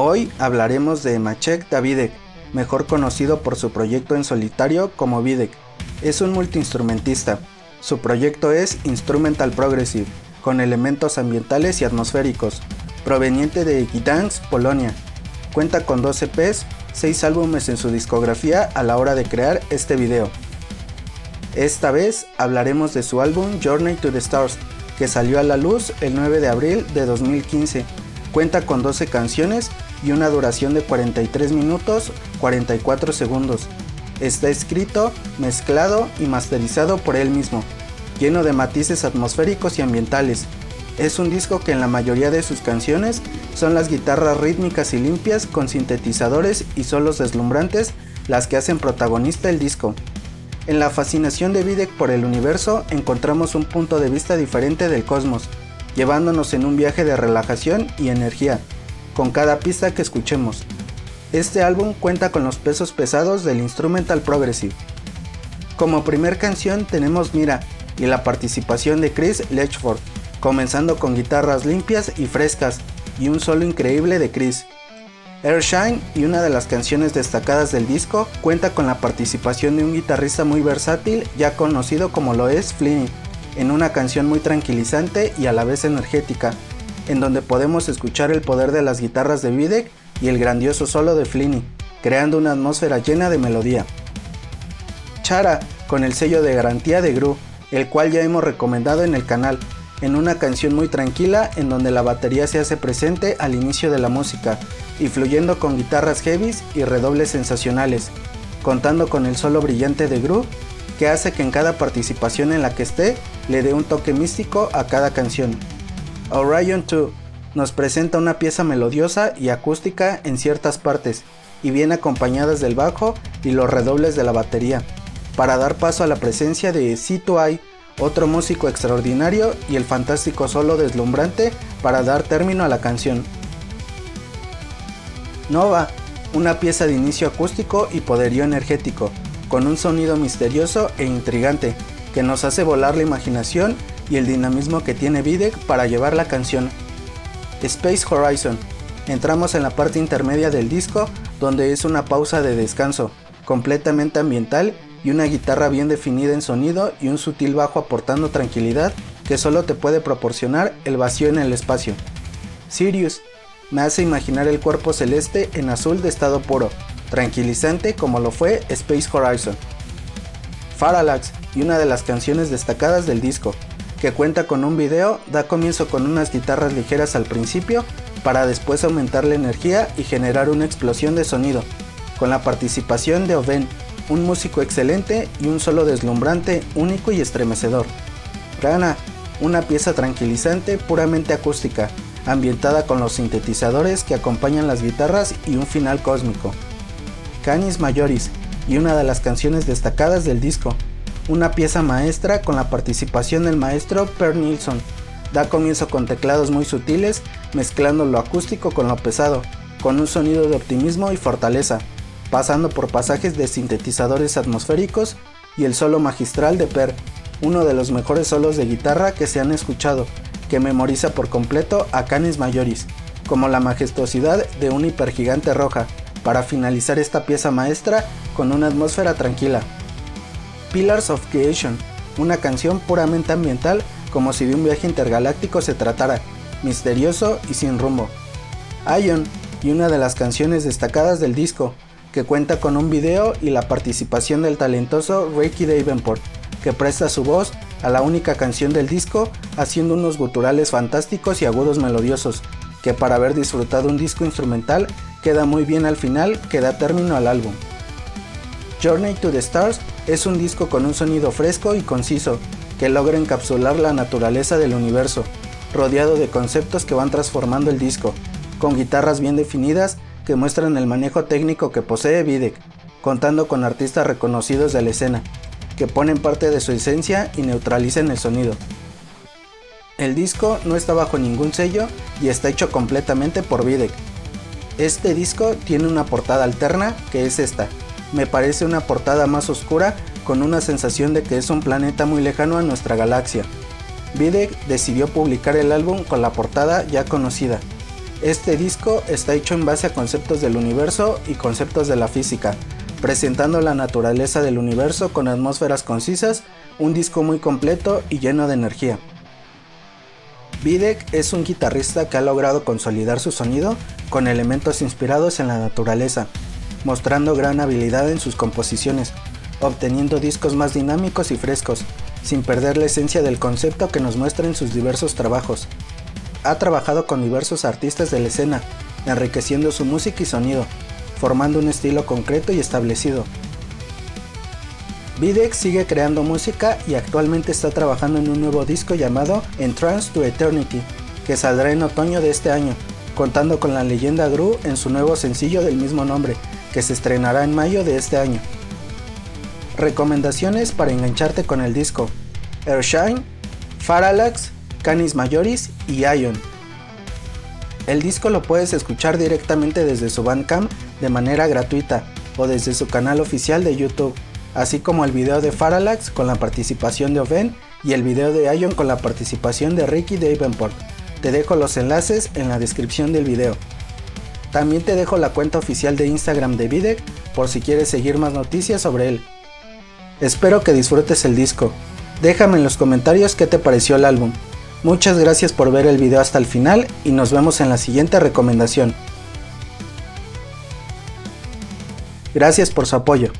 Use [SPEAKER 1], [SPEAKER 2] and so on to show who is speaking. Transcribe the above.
[SPEAKER 1] Hoy hablaremos de Maciek Davidek, mejor conocido por su proyecto en solitario como Videk. Es un multiinstrumentista. Su proyecto es Instrumental Progressive, con elementos ambientales y atmosféricos, proveniente de Gdańsk, Polonia. Cuenta con 2 EPs, 6 álbumes en su discografía a la hora de crear este video. Esta vez hablaremos de su álbum Journey to the Stars, que salió a la luz el 9 de abril de 2015. Cuenta con 12 canciones y una duración de 43 minutos 44 segundos. Está escrito, mezclado y masterizado por él mismo, lleno de matices atmosféricos y ambientales. Es un disco que en la mayoría de sus canciones son las guitarras rítmicas y limpias con sintetizadores y solos deslumbrantes las que hacen protagonista el disco. En la fascinación de Videk por el universo encontramos un punto de vista diferente del cosmos, llevándonos en un viaje de relajación y energía, con cada pista que escuchemos. Este álbum cuenta con los pesos pesados del Instrumental Progressive. Como primer canción tenemos Mira y la participación de Chris Ledford, comenzando con guitarras limpias y frescas y un solo increíble de Chris. Airshine, y una de las canciones destacadas del disco, cuenta con la participación de un guitarrista muy versátil ya conocido como lo es Flinny, en una canción muy tranquilizante y a la vez energética, en donde podemos escuchar el poder de las guitarras de Videk y el grandioso solo de Flinny, creando una atmósfera llena de melodía. Chara, con el sello de garantía de Gru, el cual ya hemos recomendado en el canal, en una canción muy tranquila en donde la batería se hace presente al inicio de la música y fluyendo con guitarras heavies y redobles sensacionales, contando con el solo brillante de Gru que hace que en cada participación en la que esté le dé un toque místico a cada canción. Orion 2 nos presenta una pieza melodiosa y acústica en ciertas partes y bien acompañadas del bajo y los redobles de la batería, para dar paso a la presencia de C2I, otro músico extraordinario, y el fantástico solo deslumbrante para dar término a la canción. Nova, una pieza de inicio acústico y poderío energético, con un sonido misterioso e intrigante que nos hace volar la imaginación y el dinamismo que tiene Videk para llevar la canción. Space Horizon, entramos en la parte intermedia del disco donde es una pausa de descanso, completamente ambiental y una guitarra bien definida en sonido y un sutil bajo aportando tranquilidad que solo te puede proporcionar el vacío en el espacio. Sirius, me hace imaginar el cuerpo celeste en azul de estado puro, tranquilizante como lo fue Space Horizon. Parallax, y una de las canciones destacadas del disco, que cuenta con un video, da comienzo con unas guitarras ligeras al principio para después aumentar la energía y generar una explosión de sonido, con la participación de Oven, un músico excelente y un solo deslumbrante, único y estremecedor. Rana, una pieza tranquilizante puramente acústica, ambientada con los sintetizadores que acompañan las guitarras y un final cósmico. Canis Majoris, y una de las canciones destacadas del disco, una pieza maestra con la participación del maestro Per Nilsson. Da comienzo con teclados muy sutiles, mezclando lo acústico con lo pesado, con un sonido de optimismo y fortaleza, pasando por pasajes de sintetizadores atmosféricos y el solo magistral de Per, uno de los mejores solos de guitarra que se han escuchado, que memoriza por completo a Canis Majoris, como la majestuosidad de una hipergigante roja, para finalizar esta pieza maestra con una atmósfera tranquila. Pillars of Creation, una canción puramente ambiental como si de un viaje intergaláctico se tratara, misterioso y sin rumbo. Ion, y una de las canciones destacadas del disco, que cuenta con un video y la participación del talentoso Ricky Davenport, que presta su voz a la única canción del disco, haciendo unos guturales fantásticos y agudos melodiosos, que para haber disfrutado un disco instrumental queda muy bien al final que da término al álbum. Journey to the Stars es un disco con un sonido fresco y conciso, que logra encapsular la naturaleza del universo, rodeado de conceptos que van transformando el disco, con guitarras bien definidas que muestran el manejo técnico que posee Videk, contando con artistas reconocidos de la escena, que ponen parte de su esencia y neutralizan el sonido. El disco no está bajo ningún sello y está hecho completamente por Videk. Este disco tiene una portada alterna, que es esta. Me parece una portada más oscura, con una sensación de que es un planeta muy lejano a nuestra galaxia. Videk decidió publicar el álbum con la portada ya conocida. Este disco está hecho en base a conceptos del universo y conceptos de la física, presentando la naturaleza del universo con atmósferas concisas, un disco muy completo y lleno de energía. Videk es un guitarrista que ha logrado consolidar su sonido con elementos inspirados en la naturaleza, mostrando gran habilidad en sus composiciones, obteniendo discos más dinámicos y frescos, sin perder la esencia del concepto que nos muestra en sus diversos trabajos. Ha trabajado con diversos artistas de la escena, enriqueciendo su música y sonido, formando un estilo concreto y establecido. Videk sigue creando música y actualmente está trabajando en un nuevo disco llamado Entrance to Eternity, que saldrá en otoño de este año, contando con la leyenda Gru en su nuevo sencillo del mismo nombre, que se estrenará en mayo de este año. Recomendaciones para engancharte con el disco: Airshine, Parallax, Canis Majoris y Ion. El disco lo puedes escuchar directamente desde su Bandcamp de manera gratuita o desde su canal oficial de YouTube, así como el video de Parallax con la participación de Oven y el video de Ion con la participación de Ricky Davenport. Te dejo los enlaces en la descripción del video. También te dejo la cuenta oficial de Instagram de Videk por si quieres seguir más noticias sobre él. Espero que disfrutes el disco. Déjame en los comentarios qué te pareció el álbum. Muchas gracias por ver el video hasta el final y nos vemos en la siguiente recomendación. Gracias por su apoyo.